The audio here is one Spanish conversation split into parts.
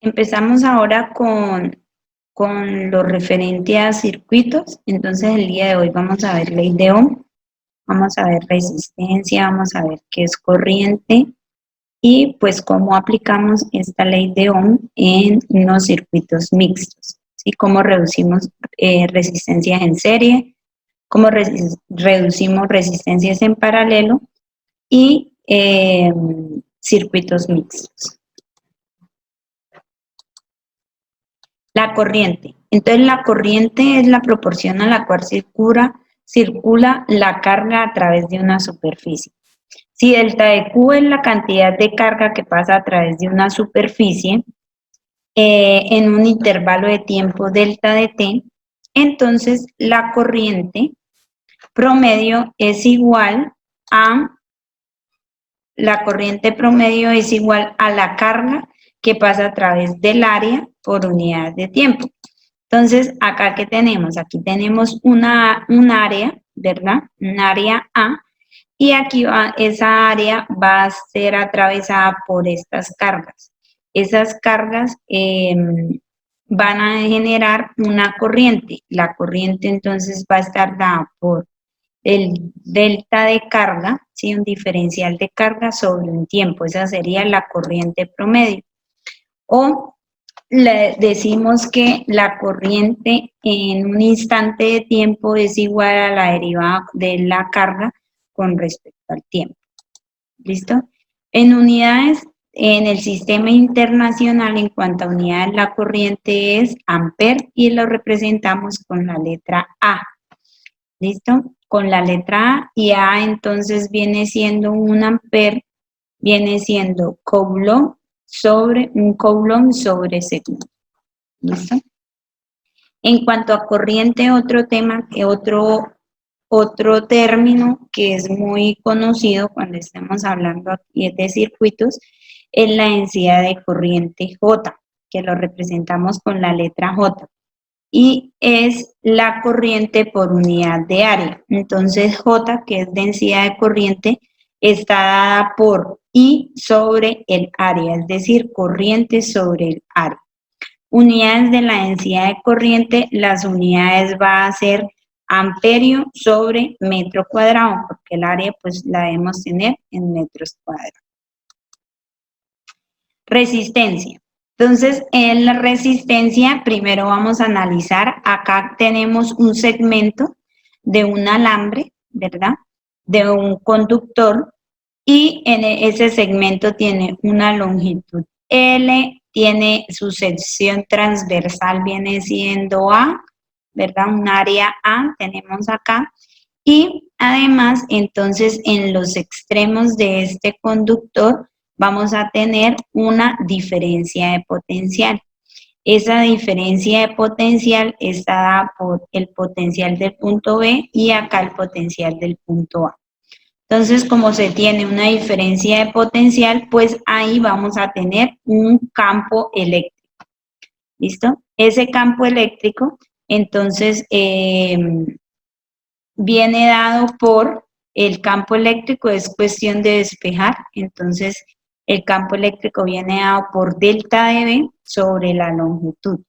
Empezamos ahora con lo referente a circuitos. Entonces el día de hoy vamos a ver ley de Ohm, vamos a ver resistencia, vamos a ver qué es corriente y pues cómo aplicamos esta ley de Ohm en unos circuitos mixtos, ¿sí? Cómo reducimos resistencias en serie, cómo reducimos resistencias en paralelo y circuitos mixtos. La corriente. Entonces la corriente es la proporción a la cual circula la carga a través de una superficie. Si delta de Q es la cantidad de carga que pasa a través de una superficie en un intervalo de tiempo delta de T, entonces la corriente promedio es igual a la carga que pasa a través del área por unidad de tiempo. Entonces, acá ¿qué tenemos? Aquí tenemos un área, ¿verdad? Un área A, y aquí esa área va a ser atravesada por estas cargas. Esas cargas van a generar una corriente. La corriente entonces va a estar dada por el delta de carga, ¿sí? Un diferencial de carga sobre un tiempo. Esa sería la corriente promedio. O le decimos que la corriente en un instante de tiempo es igual a la derivada de la carga con respecto al tiempo. ¿Listo? En unidades, en el sistema internacional, en cuanto a unidades, la corriente es amper y lo representamos con la letra A. ¿Listo? Con la letra A, y A entonces viene siendo un amper, viene siendo un coulomb sobre segundo. ¿Listo? En cuanto a corriente, otro tema, otro término que es muy conocido cuando estamos hablando aquí de circuitos es la densidad de corriente J, que lo representamos con la letra J. Y es la corriente por unidad de área. Entonces J, que es densidad de corriente, está dada por I sobre el área, es decir, corriente sobre el área. Unidades de la densidad de corriente, las unidades va a ser amperio sobre metro cuadrado, porque el área pues la debemos tener en metros cuadrados. Resistencia. Entonces, en la resistencia, primero vamos a analizar, acá tenemos un segmento de un alambre, ¿verdad? De un conductor, y en ese segmento tiene una longitud L, tiene su sección transversal, viene siendo A, ¿verdad? Un área A tenemos acá, y además, entonces, en los extremos de este conductor, vamos a tener una diferencia de potencial. Esa diferencia de potencial está dada por el potencial del punto B y acá el potencial del punto A. Entonces, como se tiene una diferencia de potencial, pues ahí vamos a tener un campo eléctrico. ¿Listo? Ese campo eléctrico, entonces, viene dado por el campo eléctrico, es cuestión de despejar, entonces el campo eléctrico viene dado por delta de B sobre la longitud.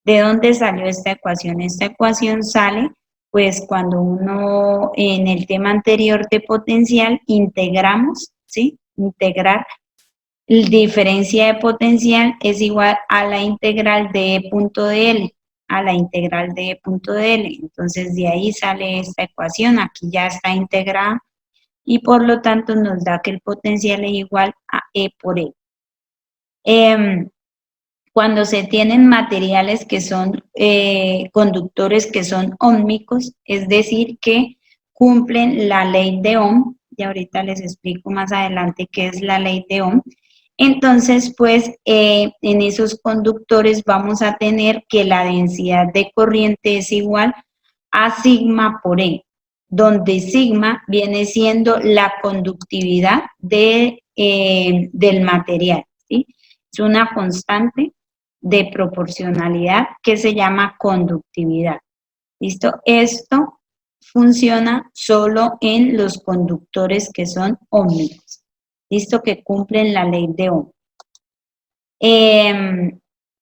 ¿De dónde salió esta ecuación? Esta ecuación sale pues cuando uno en el tema anterior de potencial integramos, ¿sí? Integrar la diferencia de potencial es igual a la integral de E punto de L, a la integral de E punto de L. Entonces de ahí sale esta ecuación, aquí ya está integrada y por lo tanto nos da que el potencial es igual a E por L. Cuando se tienen materiales que son conductores que son óhmicos, es decir, que cumplen la ley de Ohm, y ahorita les explico más adelante qué es la ley de Ohm, entonces pues en esos conductores vamos a tener que la densidad de corriente es igual a sigma por E, donde sigma viene siendo la conductividad del material, ¿sí? Es una constante de proporcionalidad que se llama conductividad. ¿Listo? Esto funciona solo en los conductores que son óhmicos. ¿Listo? Que cumplen la ley de Ohm.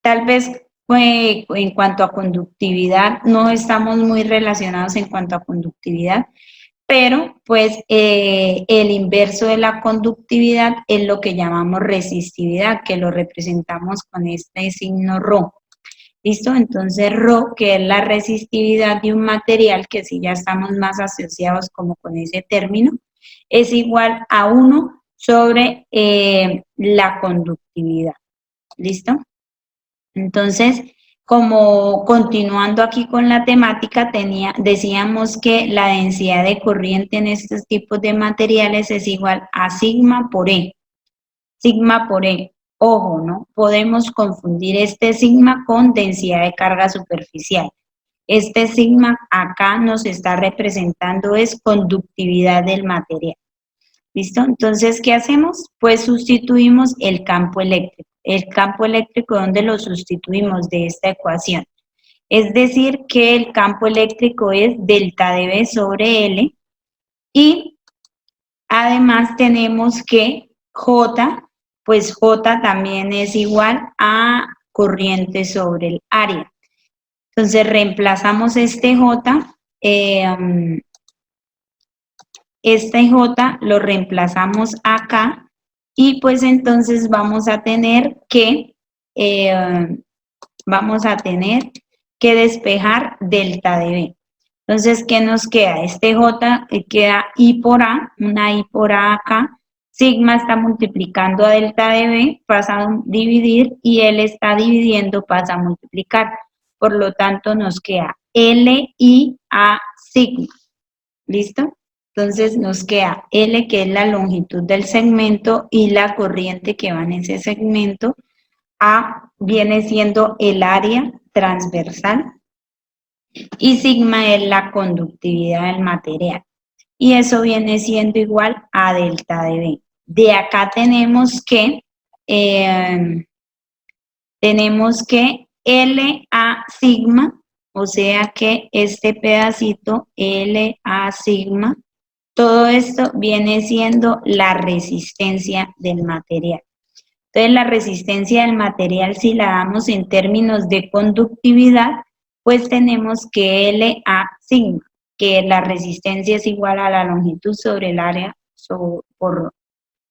Tal vez en cuanto a conductividad, no estamos muy relacionados en cuanto a conductividad, pero pues el inverso de la conductividad es lo que llamamos resistividad, que lo representamos con este signo ρ. ¿Listo? Entonces ρ, que es la resistividad de un material, que si ya estamos más asociados como con ese término, es igual a 1 sobre la conductividad. ¿Listo? Entonces, como continuando aquí con la temática, decíamos que la densidad de corriente en estos tipos de materiales es igual a sigma por E. Sigma por E. Ojo, ¿no? Podemos confundir este sigma con densidad de carga superficial. Este sigma acá nos está representando es conductividad del material. ¿Listo? Entonces, ¿qué hacemos? Pues sustituimos el campo eléctrico. El campo eléctrico, ¿dónde lo sustituimos de esta ecuación? Es decir, que el campo eléctrico es delta de B sobre L y además tenemos que J, pues J también es igual a corriente sobre el área. Entonces reemplazamos este J, este J lo reemplazamos acá y pues entonces vamos a tener que despejar delta de B. Entonces, ¿qué nos queda? Este J queda I por A, una I por A acá. Sigma está multiplicando a delta de B, pasa a dividir, y L está dividiendo, pasa a multiplicar. Por lo tanto, nos queda L I A sigma. ¿Listo? Entonces nos queda L, que es la longitud del segmento, y la corriente que va en ese segmento. A viene siendo el área transversal y sigma es la conductividad del material. Y eso viene siendo igual a delta de B. De acá eh, tenemos que L a sigma, o sea que este pedacito L a sigma, todo esto viene siendo la resistencia del material. Entonces, la resistencia del material, si la damos en términos de conductividad, pues tenemos que L a sigma, que la resistencia es igual a la longitud sobre el área por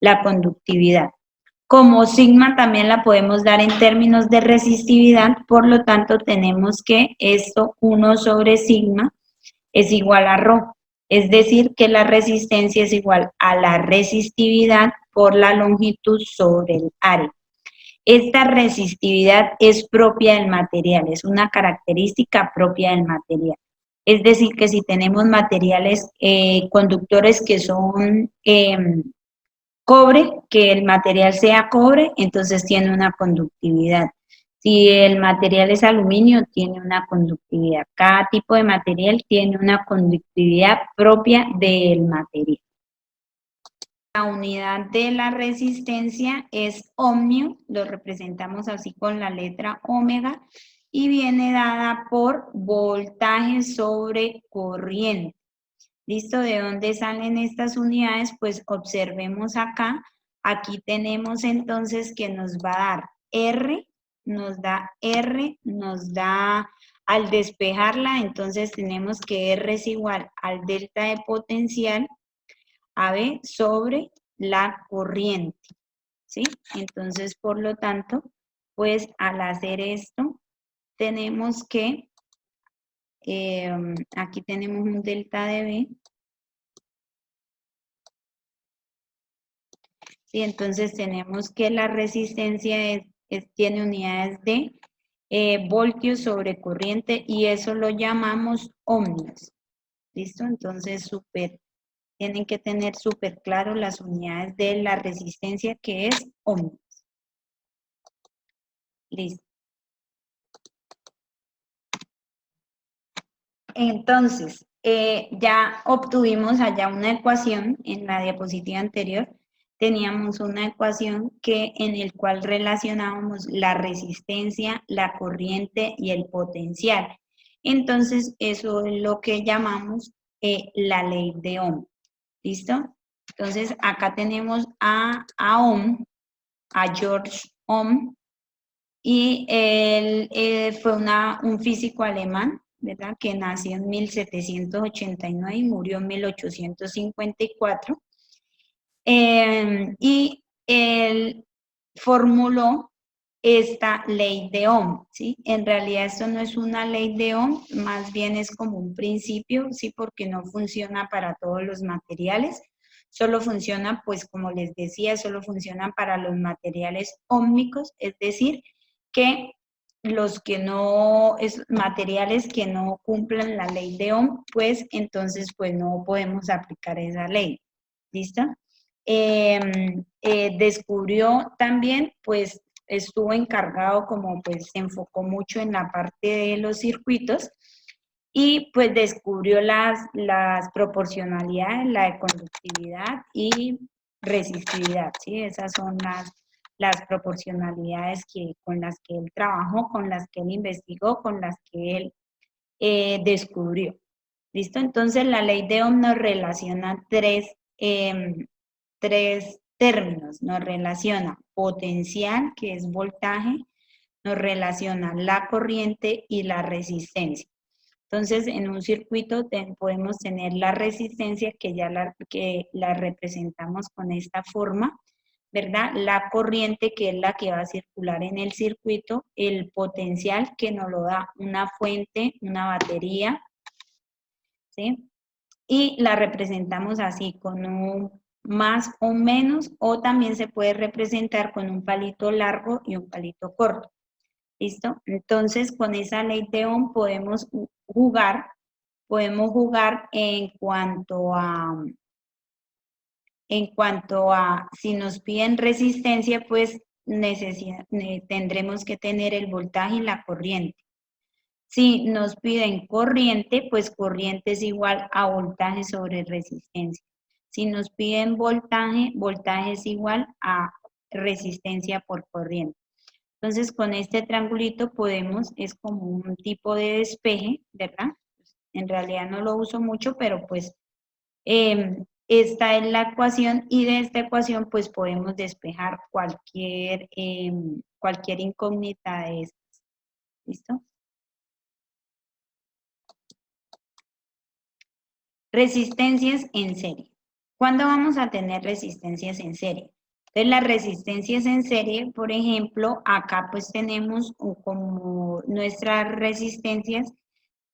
la conductividad. Como sigma también la podemos dar en términos de resistividad, por lo tanto tenemos que esto 1 sobre sigma es igual a ρ. Es decir, que la resistencia es igual a la resistividad por la longitud sobre el área. Esta resistividad es propia del material, es una característica propia del material. Es decir, que si tenemos materiales conductores que son cobre, que el material sea cobre, entonces tiene una conductividad. Si el material es aluminio, tiene una conductividad. Cada tipo de material tiene una conductividad propia del material. La unidad de la resistencia es ohmio, lo representamos así con la letra omega, y viene dada por voltaje sobre corriente. ¿Listo? ¿De dónde salen estas unidades? Pues observemos acá. Aquí tenemos entonces que nos va a dar R, nos da al despejarla, entonces tenemos que R es igual al delta de potencial AB sobre la corriente, ¿sí? Entonces, por lo tanto, pues al hacer esto, tenemos que, aquí tenemos un delta de B, ¿sí? Entonces tenemos que la resistencia tiene unidades de voltios sobre corriente, y eso lo llamamos ohmios. ¿Listo? Entonces, tienen que tener súper claro las unidades de la resistencia, que es ohmios. Listo. Entonces, ya obtuvimos allá una ecuación en la diapositiva anterior. Teníamos una ecuación en el cual relacionábamos la resistencia, la corriente y el potencial. Entonces, eso es lo que llamamos la ley de Ohm. ¿Listo? Entonces, acá tenemos a Ohm, a George Ohm, y él fue un físico alemán, ¿verdad? Que nació en 1789 y murió en 1854. Y él formuló esta ley de Ohm, ¿sí? En realidad esto no es una ley de Ohm, más bien es como un principio, ¿sí? Porque no funciona para todos los materiales, solo funciona, pues como les decía, solo funciona para los materiales óhmicos, es decir, que los que no, materiales que no cumplan la ley de Ohm, pues entonces pues no podemos aplicar esa ley, ¿listo? Descubrió también, pues estuvo encargado como pues se enfocó mucho en la parte de los circuitos y pues descubrió las proporcionalidades, la de conductividad y resistividad, ¿sí? Esas son las proporcionalidades con las que él trabajó, con las que él investigó, con las que él descubrió. ¿Listo? Entonces la ley de Ohm nos relaciona tres términos. Nos relaciona potencial, que es voltaje, nos relaciona la corriente y la resistencia. Entonces, en un circuito podemos tener la resistencia que la representamos con esta forma, ¿verdad? La corriente, que es la que va a circular en el circuito, el potencial, que nos lo da una fuente, una batería, ¿sí? Y la representamos así, con un más o menos, o también se puede representar con un palito largo y un palito corto. ¿Listo? Entonces, con esa ley de Ohm podemos jugar en cuanto a si nos piden resistencia, pues tendremos que tener el voltaje y la corriente. Si nos piden corriente, pues corriente es igual a voltaje sobre resistencia. Si nos piden voltaje, voltaje es igual a resistencia por corriente. Entonces, con este triangulito es como un tipo de despeje, ¿verdad? En realidad no lo uso mucho, pero pues esta es la ecuación y de esta ecuación pues podemos despejar cualquier incógnita de estas. ¿Listo? Resistencias en serie. ¿Cuándo vamos a tener resistencias en serie? Entonces, las resistencias en serie, por ejemplo, acá pues tenemos como nuestras resistencias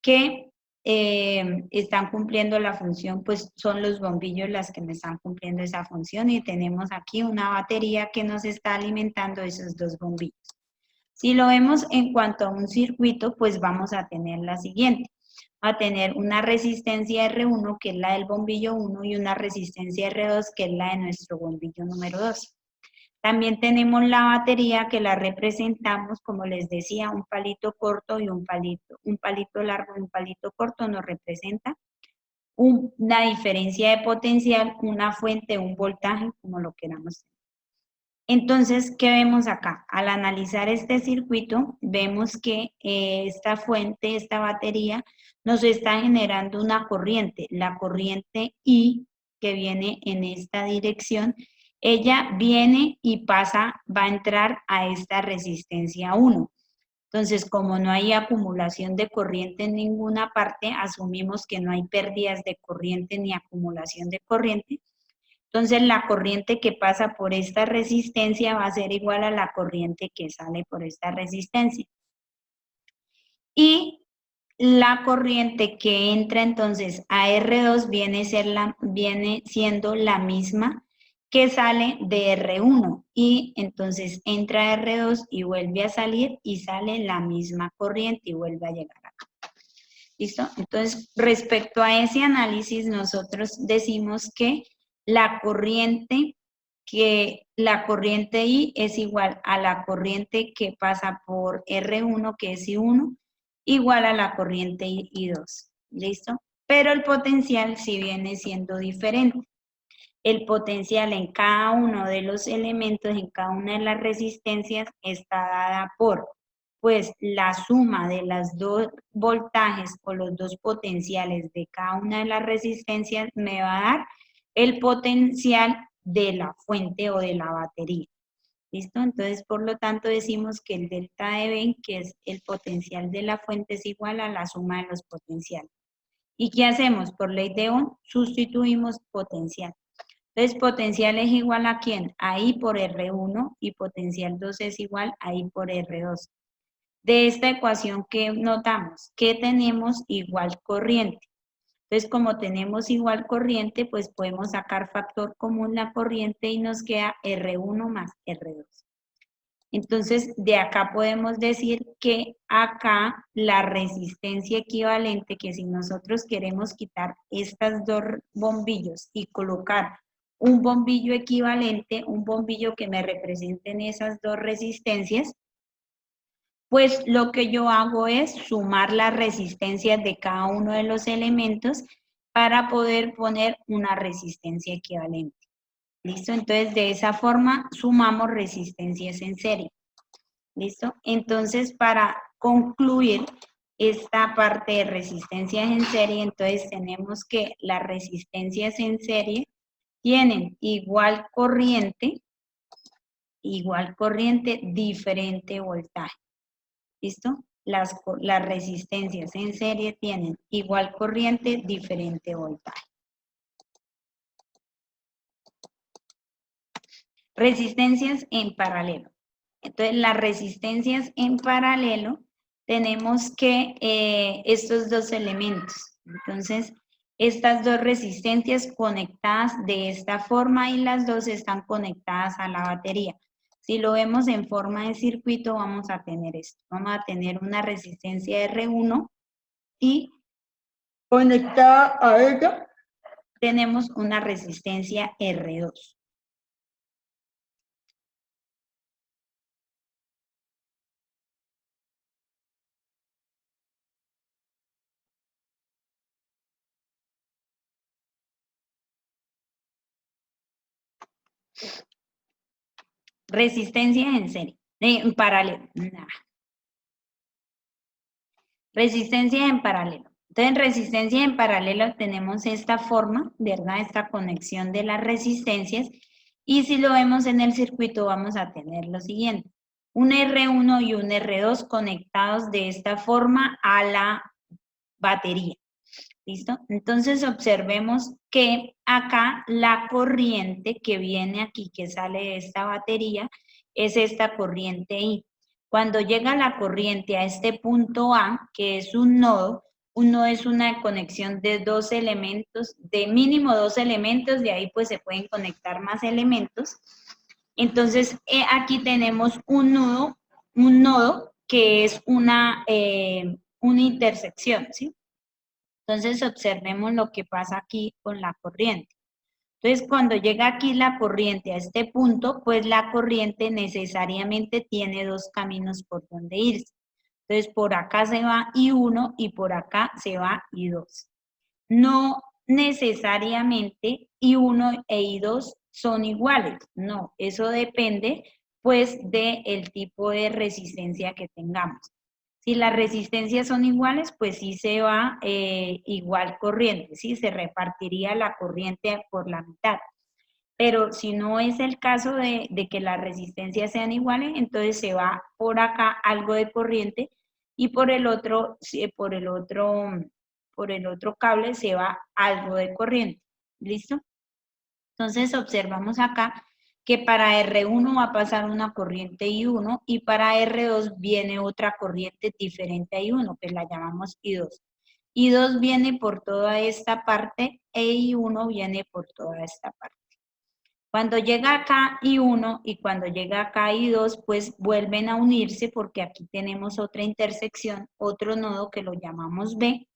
que están cumpliendo la función, pues son los bombillos las que me están cumpliendo esa función y tenemos aquí una batería que nos está alimentando esos dos bombillos. Si lo vemos en cuanto a un circuito, pues vamos a tener la siguiente. A tener una resistencia R1, que es la del bombillo 1, y una resistencia R2, que es la de nuestro bombillo número 2. También tenemos la batería que la representamos, como les decía, un palito corto y un palito largo y un palito corto nos representa una diferencia de potencial, una fuente, un voltaje, como lo queramos. Entonces, ¿qué vemos acá? Al analizar este circuito, vemos que esta fuente, esta batería, nos está generando una corriente. La corriente I, que viene en esta dirección, ella viene y pasa, va a entrar a esta resistencia 1. Entonces, como no hay acumulación de corriente en ninguna parte, asumimos que no hay pérdidas de corriente ni acumulación de corriente. Entonces, la corriente que pasa por esta resistencia va a ser igual a la corriente que sale por esta resistencia. Y la corriente que entra entonces a R2 viene siendo la misma que sale de R1 y entonces entra a R2 y vuelve a salir y sale la misma corriente y vuelve a llegar acá. ¿Listo? Entonces, respecto a ese análisis, nosotros decimos que la corriente I es igual a la corriente que pasa por R1, que es I1, igual a la corriente I2. ¿Listo? Pero el potencial sí viene siendo diferente. El potencial en cada uno de los elementos, en cada una de las resistencias, está dada por pues la suma de las dos voltajes o los dos potenciales de cada una de las resistencias me va a dar el potencial de la fuente o de la batería. ¿Listo? Entonces, por lo tanto, decimos que el delta de B, que es el potencial de la fuente, es igual a la suma de los potenciales. ¿Y qué hacemos? Por ley de Ohm, sustituimos potencial. Entonces, potencial es igual a ¿quién? A I por R1 y potencial 2 es igual a I por R2. De esta ecuación, ¿qué notamos? Que tenemos igual corriente. Entonces, como tenemos igual corriente, pues podemos sacar factor común la corriente y nos queda R1 más R2. Entonces, de acá podemos decir que acá la resistencia equivalente, que si nosotros queremos quitar estas dos bombillos y colocar un bombillo equivalente, un bombillo que me representen esas dos resistencias, pues lo que yo hago es sumar las resistencias de cada uno de los elementos para poder poner una resistencia equivalente. ¿Listo? Entonces, de esa forma sumamos resistencias en serie. ¿Listo? Entonces, para concluir esta parte de resistencias en serie, entonces tenemos que las resistencias en serie tienen igual corriente, diferente voltaje. ¿Listo? Las resistencias en serie tienen igual corriente, diferente voltaje. Resistencias en paralelo. Entonces, las resistencias en paralelo tenemos que estos dos elementos. Entonces, estas dos resistencias conectadas de esta forma y las dos están conectadas a la batería. Si lo vemos en forma de circuito, vamos a tener esto. Vamos a tener una resistencia R1 y conectada a ella tenemos una resistencia R2. Resistencia en serie, en paralelo. Resistencia en paralelo. Entonces, en resistencia en paralelo tenemos esta forma, ¿verdad? Esta conexión de las resistencias. Y si lo vemos en el circuito, vamos a tener lo siguiente. Un R1 y un R2 conectados de esta forma a la batería. ¿Listo? Entonces, observemos que acá la corriente que viene aquí, que sale de esta batería, es esta corriente I. Cuando llega la corriente a este punto A, que es un nodo es una conexión de dos elementos, de mínimo dos elementos, de ahí pues se pueden conectar más elementos. Entonces, aquí tenemos un nodo que es una intersección, ¿sí? Entonces, observemos lo que pasa aquí con la corriente. Entonces, cuando llega aquí la corriente a este punto, pues la corriente necesariamente tiene dos caminos por donde irse. Entonces, por acá se va I1 y por acá se va I2. No necesariamente I1 e I2 son iguales, no, eso depende pues del tipo de resistencia que tengamos. Si las resistencias son iguales, pues sí se va igual corriente, ¿sí? Se repartiría la corriente por la mitad. Pero si no es el caso de que las resistencias sean iguales, entonces se va por acá algo de corriente y por el otro cable se va algo de corriente. ¿Listo? Entonces observamos acá que para R1 va a pasar una corriente I1 y para R2 viene otra corriente diferente a I1, que la llamamos I2. I2 viene por toda esta parte e I1 viene por toda esta parte. Cuando llega acá I1 y cuando llega acá I2, pues vuelven a unirse porque aquí tenemos otra intersección, otro nodo que lo llamamos B.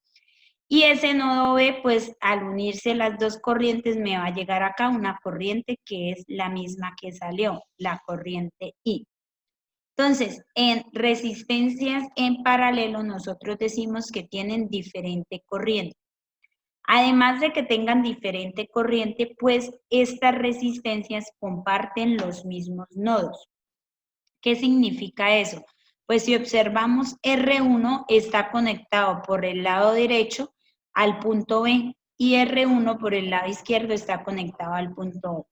Y ese nodo B, pues al unirse las dos corrientes me va a llegar acá una corriente que es la misma que salió, la corriente I. Entonces, en resistencias en paralelo nosotros decimos que tienen diferente corriente. Además de que tengan diferente corriente, pues estas resistencias comparten los mismos nodos. ¿Qué significa eso? Pues si observamos R1 está conectado por el lado derecho al punto B y R1 por el lado izquierdo está conectado al punto O.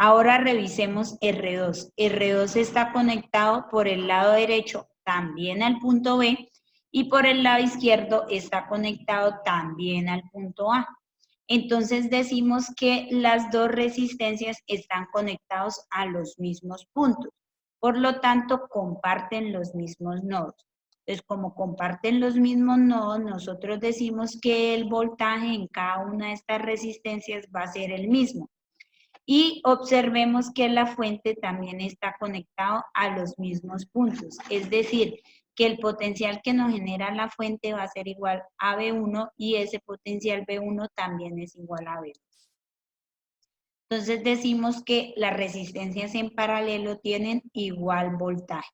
Ahora revisemos R2. R2 está conectado por el lado derecho también al punto B y por el lado izquierdo está conectado también al punto A. Entonces decimos que las dos resistencias están conectados a los mismos puntos. Por lo tanto, comparten los mismos nodos. Entonces, como comparten los mismos nodos, nosotros decimos que el voltaje en cada una de estas resistencias va a ser el mismo. Y observemos que la fuente también está conectado a los mismos puntos. Es decir, que el potencial que nos genera la fuente va a ser igual a V1 y ese potencial V1 también es igual a V2. Entonces decimos que las resistencias en paralelo tienen igual voltaje.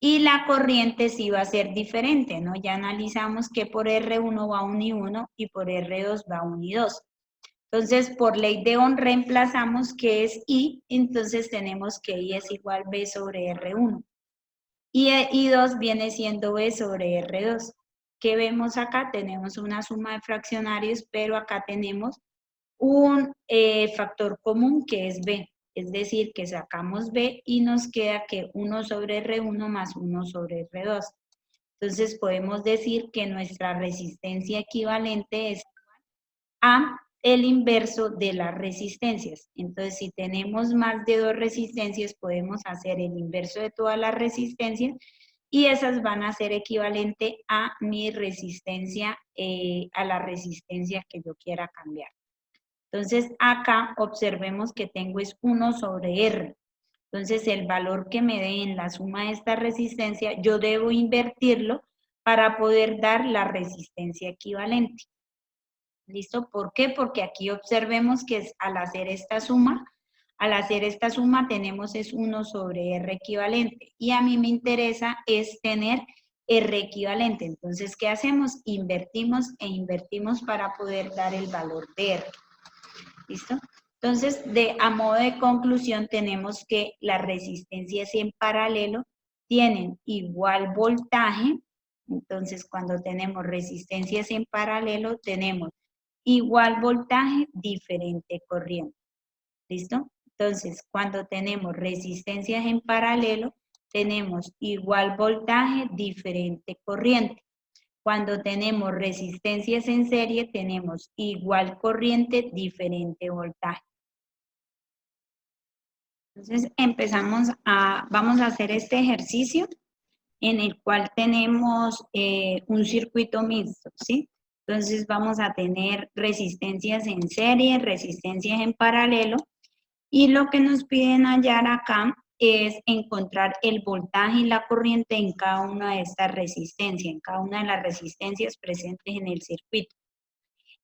Y la corriente sí va a ser diferente, ¿no? Ya analizamos que por R1 va 1 y 1 y por R2 va 1 y 2. Entonces, por ley de Ohm reemplazamos que es I, entonces tenemos que I es igual B sobre R1. Y I2 viene siendo B sobre R2. ¿Qué vemos acá? Tenemos una suma de fraccionarios, pero acá tenemos un factor común que es B. Es decir, que sacamos B y nos queda que 1 sobre R1 más 1 sobre R2. Entonces, podemos decir que nuestra resistencia equivalente es a el inverso de las resistencias. Entonces, si tenemos más de dos resistencias, podemos hacer el inverso de todas las resistencias y esas van a ser equivalente a mi resistencia, a la resistencia que yo quiera cambiar. Entonces, acá observemos que tengo es 1 sobre R. Entonces, el valor que me dé en la suma de esta resistencia, yo debo invertirlo para poder dar la resistencia equivalente. ¿Listo? ¿Por qué? Porque aquí observemos que al hacer esta suma tenemos es 1 sobre R equivalente. Y a mí me interesa es tener R equivalente. Entonces, ¿qué hacemos? Invertimos e invertimos para poder dar el valor de R. ¿Listo? Entonces, a modo de conclusión, tenemos que las resistencias en paralelo tienen igual voltaje. Entonces, cuando tenemos resistencias en paralelo, tenemos igual voltaje, diferente corriente. ¿Listo? Entonces, cuando tenemos resistencias en paralelo, tenemos igual voltaje, diferente corriente. Cuando tenemos resistencias en serie, tenemos igual corriente, diferente voltaje. Entonces, vamos a hacer este ejercicio en el cual tenemos un circuito mixto, ¿sí? Entonces vamos a tener resistencias en serie, resistencias en paralelo, y lo que nos piden hallar acá es encontrar el voltaje y la corriente en cada una de estas resistencias, en cada una de las resistencias presentes en el circuito.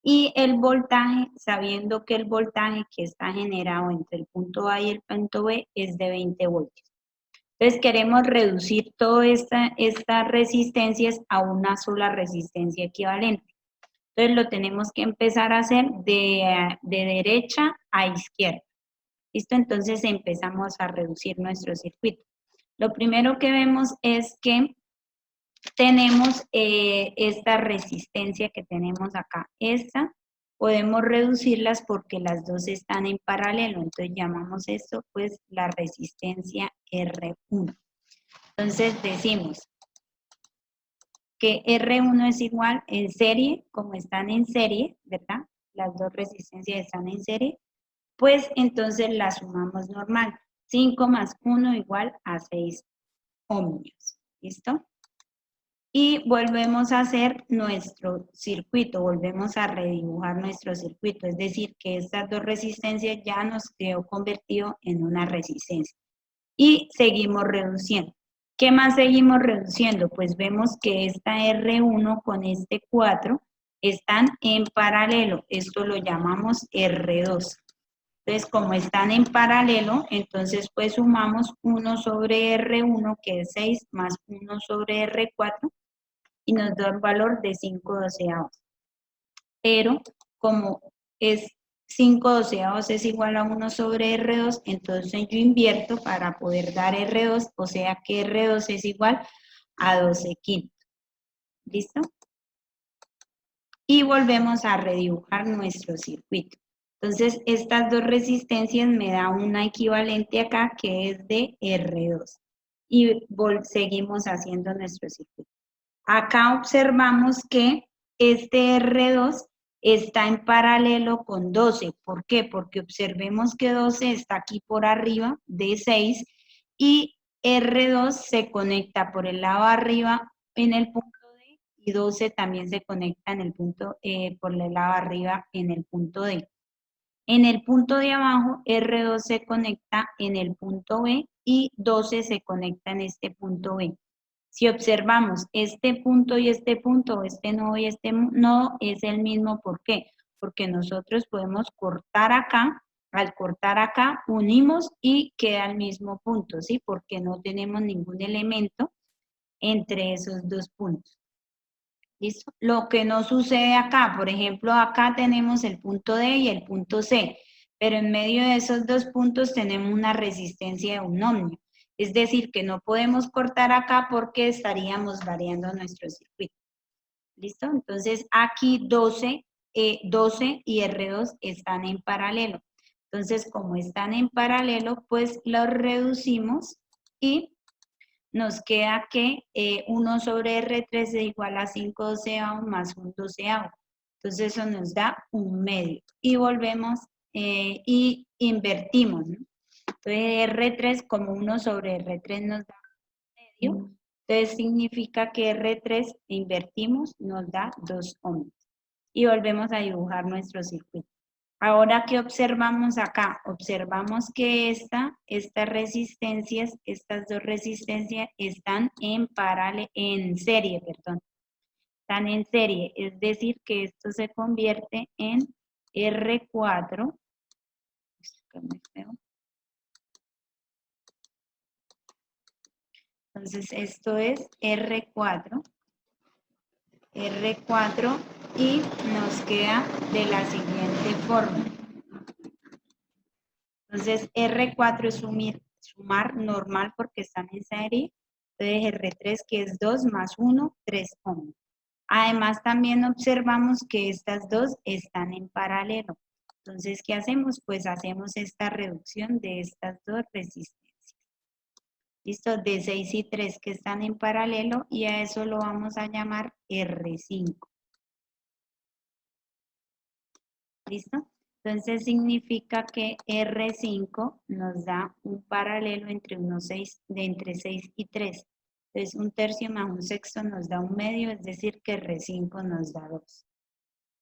Y el voltaje, sabiendo que el voltaje que está generado entre el punto A y el punto B es de 20 voltios. Entonces queremos reducir todas estas resistencias a una sola resistencia equivalente. Entonces lo tenemos que empezar a hacer de derecha a izquierda. ¿Listo? Entonces empezamos a reducir nuestro circuito. Lo primero que vemos es que tenemos esta resistencia que tenemos acá. Esta podemos reducirlas porque las dos están en paralelo. Entonces llamamos esto pues la resistencia R1. Entonces decimos que R1 es igual en serie, como están en serie, ¿verdad? Las dos resistencias están en serie, pues entonces la sumamos normal. 5 más 1 igual a 6 ohmios. ¿Listo? Y volvemos a hacer nuestro circuito, volvemos a redibujar nuestro circuito, es decir, que estas dos resistencias ya nos quedó convertido en una resistencia. Y seguimos reduciendo. ¿Qué más seguimos reduciendo? Pues vemos que esta R1 con este 4 están en paralelo, esto lo llamamos R2. Entonces, como están en paralelo, entonces pues sumamos 1 sobre R1, que es 6, más 1 sobre R4, y nos da un valor de 5 doceavos. Pero como es 5 doceavos es igual a 1 sobre R2, entonces yo invierto para poder dar R2, o sea que R2 es igual a 12 quintos. ¿Listo? Y volvemos a redibujar nuestro circuito. Entonces, estas dos resistencias me da una equivalente acá que es de R2. Y seguimos haciendo nuestro circuito. Acá observamos que este R2 está en paralelo con 12. ¿Por qué? Porque observemos que 12 está aquí por arriba de 6 y R2 se conecta por el lado de arriba en el punto D y 12 también se conecta en el punto, por el lado de arriba en el punto D. En el punto de abajo, R2 se conecta en el punto B y 12 se conecta en este punto B. Si observamos este punto y este punto, este nodo y este nodo, es el mismo. ¿Por qué? Porque nosotros podemos cortar acá, al cortar acá, unimos y queda el mismo punto, ¿sí? Porque no tenemos ningún elemento entre esos dos puntos. ¿Listo? Lo que no sucede acá, por ejemplo, acá tenemos el punto D y el punto C, pero en medio de esos dos puntos tenemos una resistencia de un ohmio. Es decir, que no podemos cortar acá porque estaríamos variando nuestro circuito. ¿Listo? Entonces, aquí 12 y R2 están en paralelo. Entonces, como están en paralelo, pues los reducimos y nos queda que 1 sobre R3 es igual a 5 doceavos más 1 doceavo. Entonces eso nos da 1/2. Y volvemos y invertimos, ¿no? Entonces R3 como 1 sobre R3 nos da 1/2. Entonces significa que R3 invertimos nos da 2 ohms. Y volvemos a dibujar nuestro circuito. Ahora, ¿qué observamos acá? Observamos que estas resistencias, estas dos resistencias están en serie, perdón. Están en serie, es decir, que esto se convierte en R4. Entonces, esto es R4 y nos queda de la siguiente forma. Entonces, R4 es sumar normal porque están en serie. Entonces, R3 que es 2 más 1, 3 ohms. Además, también observamos que estas dos están en paralelo. Entonces, ¿qué hacemos? Pues hacemos esta reducción de estas dos resistencias. ¿Listo? De 6 y 3 que están en paralelo y a eso lo vamos a llamar R5. ¿Listo? Entonces significa que R5 nos da un paralelo entre, entre 6 y 3. Entonces un tercio más un sexto nos da 1/2, es decir que R5 nos da 2.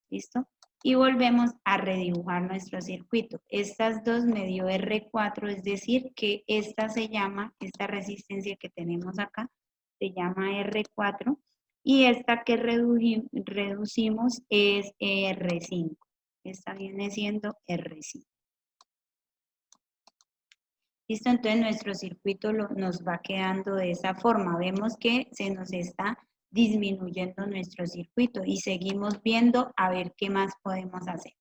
¿Listo? Y volvemos a redibujar nuestro circuito. Estas dos me dio R4, es decir que esta resistencia que tenemos acá, se llama R4 y esta que reducimos es R5. Esta viene siendo R5. Listo, entonces nuestro circuito nos va quedando de esa forma. Vemos que se nos está disminuyendo nuestro circuito y seguimos viendo a ver qué más podemos hacer.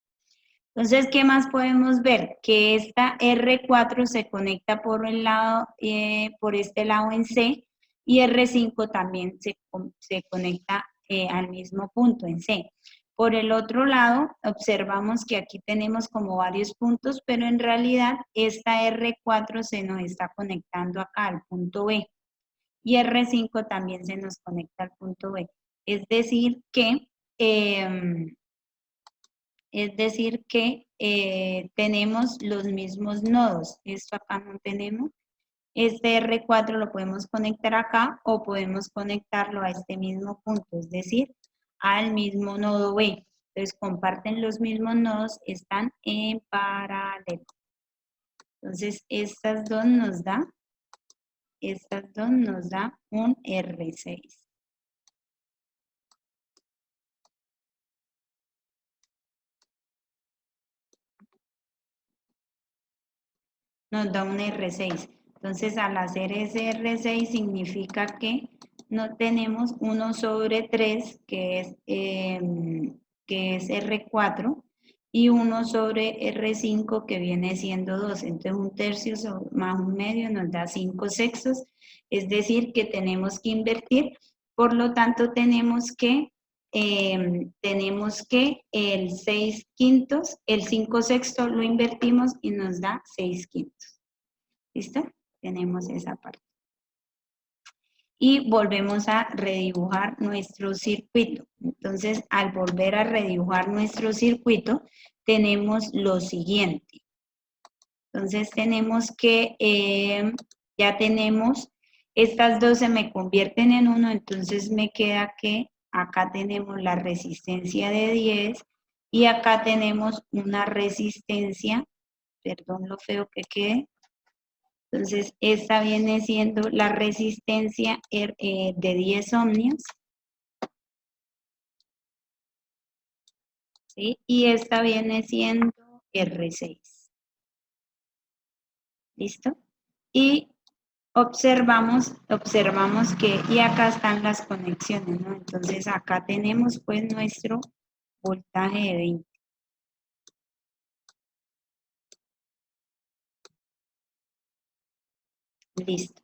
Entonces, ¿qué más podemos ver? Que esta R4 se conecta por este lado en C y R5 también se conecta al mismo punto en C. Por el otro lado, observamos que aquí tenemos como varios puntos, pero en realidad esta R4 se nos está conectando acá al punto B y R5 también se nos conecta al punto B. Es decir que tenemos los mismos nodos. Esto acá no tenemos. Este R4 lo podemos conectar acá o podemos conectarlo a este mismo punto, es decir, al mismo nodo B. Entonces comparten los mismos nodos, están en paralelo. Entonces estas dos nos da un R6. Nos da un R6. Entonces, al hacer ese R6 significa que no tenemos 1 sobre 3, que es R4, y 1 sobre R5, que viene siendo 2. Entonces, un tercio más un medio nos da 5 sextos, es decir, que tenemos que invertir. Por lo tanto, tenemos que tenemos que el 6/5, el 5/6 lo invertimos y nos da 6/5. ¿Listo? Tenemos esa parte. Y volvemos a redibujar nuestro circuito. Entonces, al volver a redibujar nuestro circuito, tenemos lo siguiente. Entonces, tenemos que, ya tenemos, estas dos se me convierten en 1, entonces me queda que acá tenemos la resistencia de 10 y acá tenemos una resistencia, perdón lo feo que quede. Entonces, esta viene siendo la resistencia de 10 ohmios, ¿sí? Y esta viene siendo R6. ¿Listo? Y observamos que, y acá están las conexiones, ¿no? Entonces, acá tenemos pues nuestro voltaje de 20. Listo.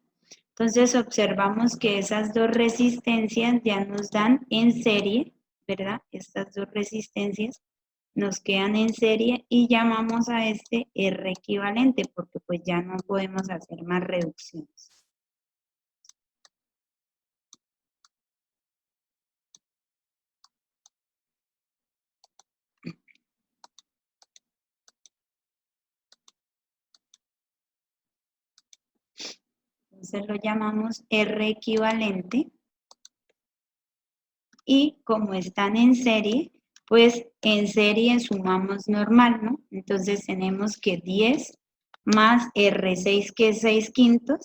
Entonces observamos que esas dos resistencias ya nos dan en serie, ¿verdad? Estas dos resistencias nos quedan en serie y llamamos a este R equivalente porque pues ya no podemos hacer más reducciones. Entonces lo llamamos R equivalente. Y como están en serie, pues en serie sumamos normal, ¿no? Entonces tenemos que 10 más R6, que es 6/5,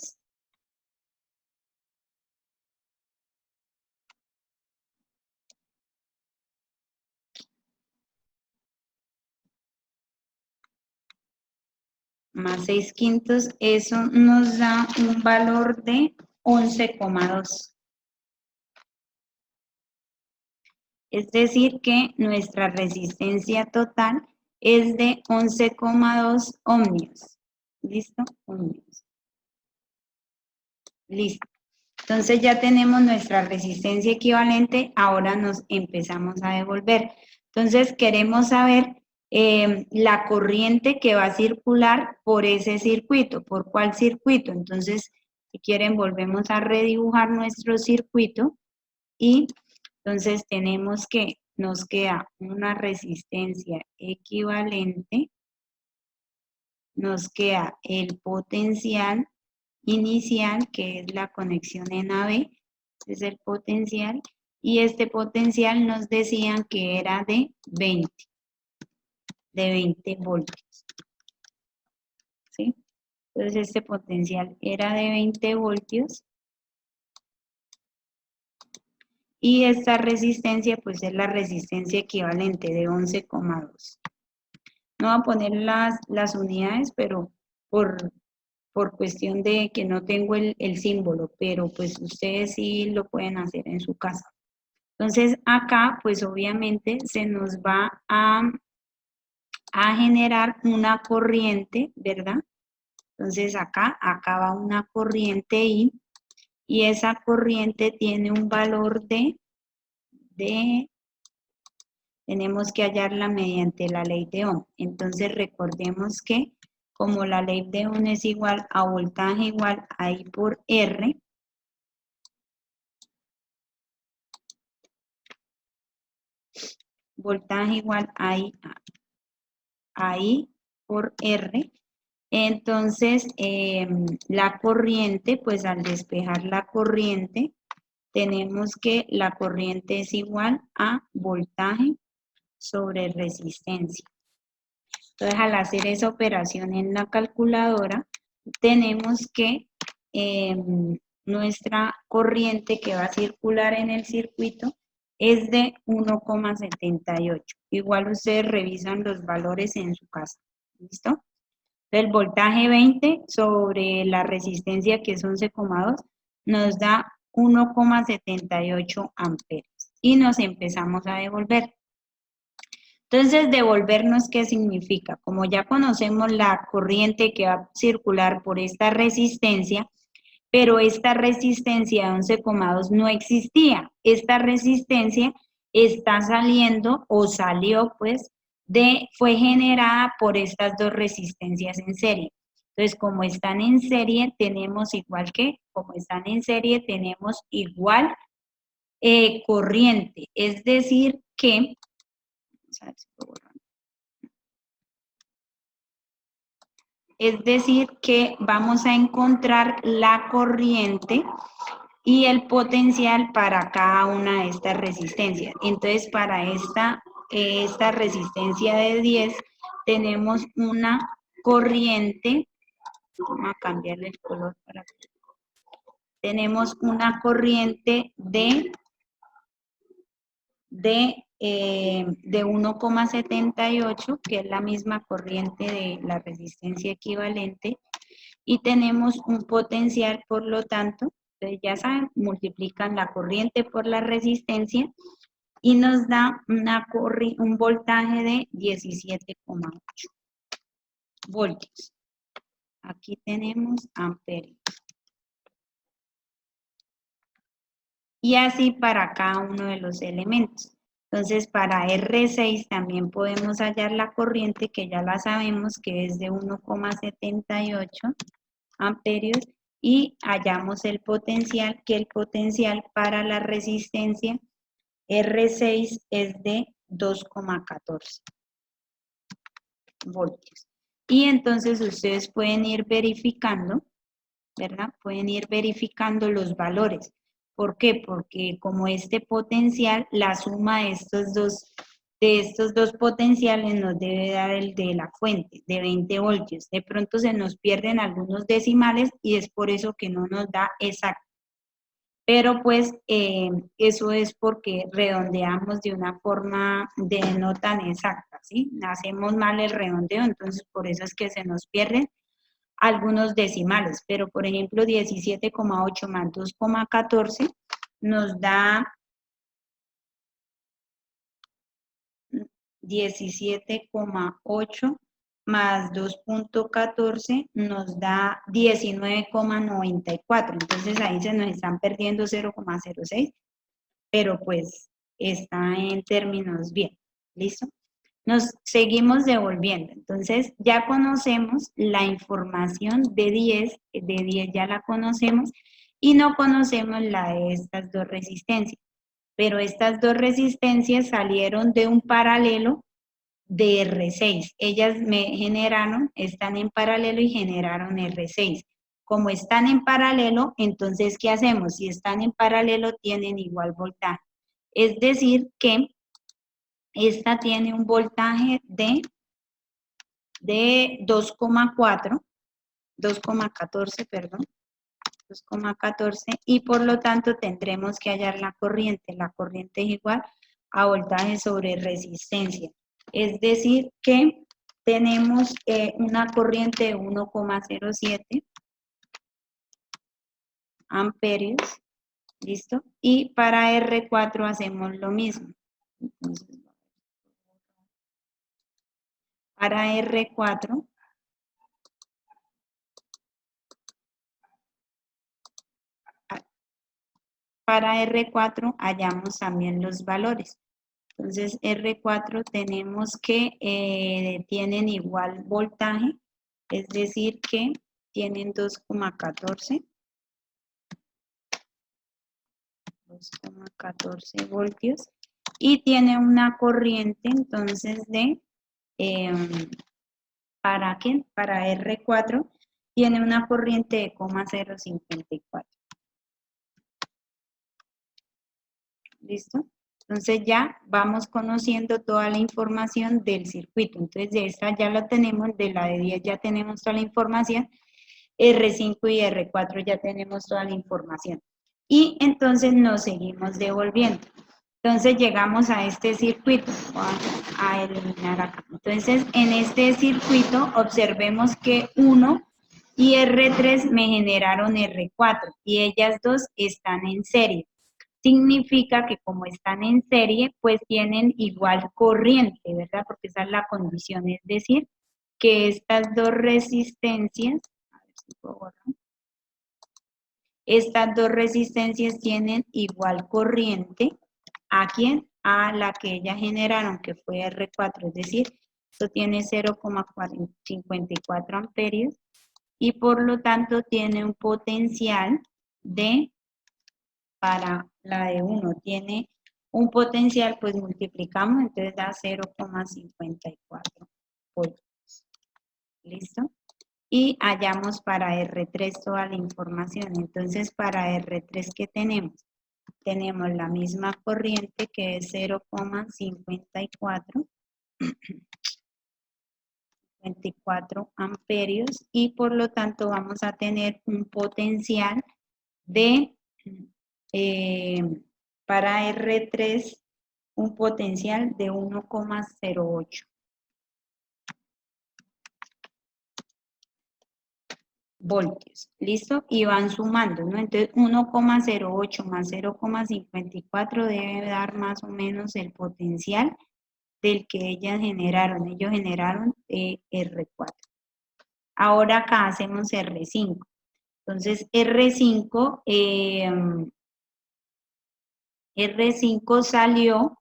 más 6/5, eso nos da un valor de 11,2. Es decir que nuestra resistencia total es de 11,2 ohmios. ¿Listo? Ohmios. Listo. Entonces ya tenemos nuestra resistencia equivalente, ahora nos empezamos a devolver. Entonces queremos saber la corriente que va a circular por ese circuito. ¿Por cuál circuito? Entonces, si quieren, volvemos a redibujar nuestro circuito y entonces tenemos que nos queda una resistencia equivalente, nos queda el potencial inicial, que es la conexión en AB, es el potencial, y este potencial nos decían que era de 20 voltios, ¿sí? Entonces este potencial era de 20 voltios, y esta resistencia pues es la resistencia equivalente de 11,2. No voy a poner las unidades, pero por cuestión de que no tengo el símbolo, pero pues ustedes sí lo pueden hacer en su casa. Entonces acá pues obviamente se nos va a generar una corriente, ¿verdad? Entonces acá va una corriente y esa corriente tiene un valor tenemos que hallarla mediante la ley de Ohm. Entonces recordemos que como la ley de Ohm es igual a voltaje igual a I por R, voltaje igual a I por R, entonces la corriente, pues al despejar la corriente, tenemos que la corriente es igual a voltaje sobre resistencia. Entonces, al hacer esa operación en la calculadora, tenemos que nuestra corriente que va a circular en el circuito es de 1,78. Igual ustedes revisan los valores en su casa. ¿Listo? El voltaje 20 sobre la resistencia, que es 11,2, nos da 1,78 amperios. Y nos empezamos a devolver. Entonces, devolvernos, ¿qué significa? Como ya conocemos la corriente que va a circular por esta resistencia, pero esta resistencia de 11,2 no existía. Esta resistencia está saliendo o salió pues fue generada por estas dos resistencias en serie. Entonces, como están en serie, tenemos igual que, como están en serie, tenemos igual corriente. Es decir que, vamos a ver si puedo borrar. Es decir que vamos a encontrar la corriente y el potencial para cada una de estas resistencias. Entonces, para esta resistencia de 10, tenemos una corriente, vamos a cambiarle el color para que tenemos una corriente de 1,78, que es la misma corriente de la resistencia equivalente, y tenemos un potencial, por lo tanto, entonces ya saben, multiplican la corriente por la resistencia y nos da un voltaje de 17,8 voltios. Aquí tenemos amperios. Y así para cada uno de los elementos. Entonces, para R6 también podemos hallar la corriente, que ya la sabemos que es de 1,78 amperios, y hallamos el potencial, que el potencial para la resistencia R6 es de 2,14 voltios. Y entonces ustedes pueden ir verificando, ¿verdad? Pueden ir verificando los valores. ¿Por qué? Porque como este potencial, la suma de estos dos potenciales nos debe dar el de la fuente, de 20 voltios. De pronto se nos pierden algunos decimales y es por eso que no nos da exacto. Pero pues eso es porque redondeamos de una forma no tan exacta, ¿sí? Hacemos mal el redondeo, entonces por eso es que se nos pierden algunos decimales, pero por ejemplo 17,8 más 2,14 nos da 17,8 más 2,14 nos da 19,94. Entonces ahí se nos están perdiendo 0,06, pero pues está en términos bien. ¿Listo? Nos seguimos devolviendo. Entonces ya conocemos la información de 10 ya la conocemos, y no conocemos la de estas dos resistencias. Pero estas dos resistencias salieron de un paralelo de R6. Ellas están en paralelo y generaron R6. Como están en paralelo, entonces, ¿qué hacemos? Si están en paralelo, tienen igual voltaje. Es decir que esta tiene un voltaje de 2,14, perdón, 2,14, y por lo tanto tendremos que hallar la corriente. La corriente es igual a voltaje sobre resistencia. Es decir que tenemos una corriente de 1,07 amperios, ¿listo? Y para R4 hacemos lo mismo. Entonces, para R4 hallamos también los valores. Entonces, R4 tenemos que tienen igual voltaje, es decir que tienen 2,14 voltios, y tiene una corriente entonces de, ¿para qué? Para R4 tiene una corriente de 0,054. ¿Listo? Entonces ya vamos conociendo toda la información del circuito. Entonces de esta ya la tenemos, de la de 10 ya tenemos toda la información, R5 y R4 ya tenemos toda la información. Y entonces nos seguimos devolviendo. Entonces llegamos a este circuito. Voy a eliminar acá. Entonces en este circuito observemos que 1 y R3 me generaron R4 y ellas dos están en serie. Significa que como están en serie, pues tienen igual corriente, ¿verdad? Porque esa es la condición, es decir, que estas dos resistencias, a ver si puedo borrar, estas dos resistencias tienen igual corriente. ¿A quién? a la que ellas generaron, que fue R4, es decir, esto tiene 0,54 amperios y por lo tanto tiene un potencial de, para la de 1 tiene un potencial, pues multiplicamos, entonces da 0,54 voltios. ¿Listo? Y hallamos para R3 toda la información. Entonces, para R3, ¿qué tenemos? Tenemos la misma corriente que es 0,54 24 amperios y por lo tanto vamos a tener un potencial de, para R3, un potencial de 1,08 voltios, ¿listo? Y van sumando, ¿no? Entonces 1,08 más 0,54 debe dar más o menos el potencial del que ellas generaron. Ellos generaron R4. Ahora acá hacemos R5. Entonces R5, R5 salió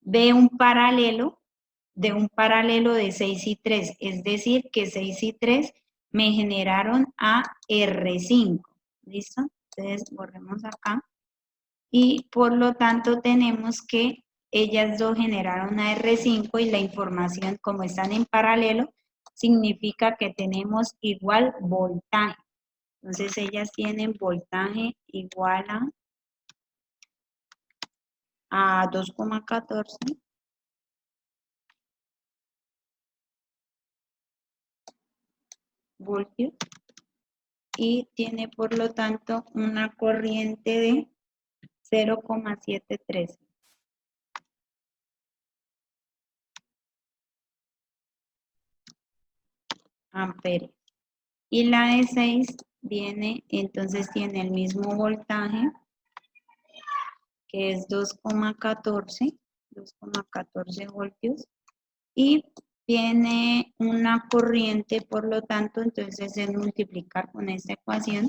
de un paralelo de 6 y 3, es decir, que 6 y 3 me generaron a R5, ¿listo? Entonces borremos acá y por lo tanto tenemos que ellas dos generaron a R5 y la información, como están en paralelo, significa que tenemos igual voltaje. Entonces ellas tienen voltaje igual a 2,14 voltios y tiene por lo tanto una corriente de 0,73 amperios. Y la de 6 viene, entonces tiene el mismo voltaje, que es 2,14 voltios, y tiene una corriente, por lo tanto, entonces es multiplicar con esta ecuación,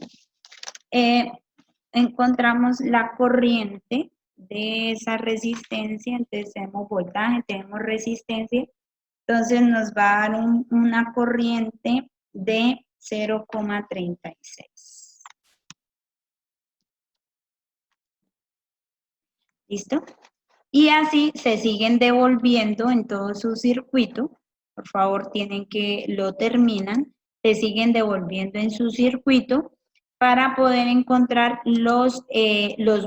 encontramos la corriente de esa resistencia, entonces tenemos voltaje, tenemos resistencia, entonces nos va a dar una corriente de 0,36. ¿Listo? Y así se siguen devolviendo en todo su circuito. Por favor, tienen que lo terminan. Se siguen devolviendo en su circuito para poder encontrar los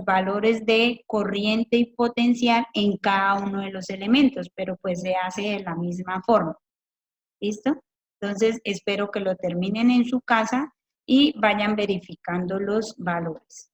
valores de corriente y potencial en cada uno de los elementos, pero pues se hace de la misma forma. ¿Listo? Entonces, espero que lo terminen en su casa y vayan verificando los valores.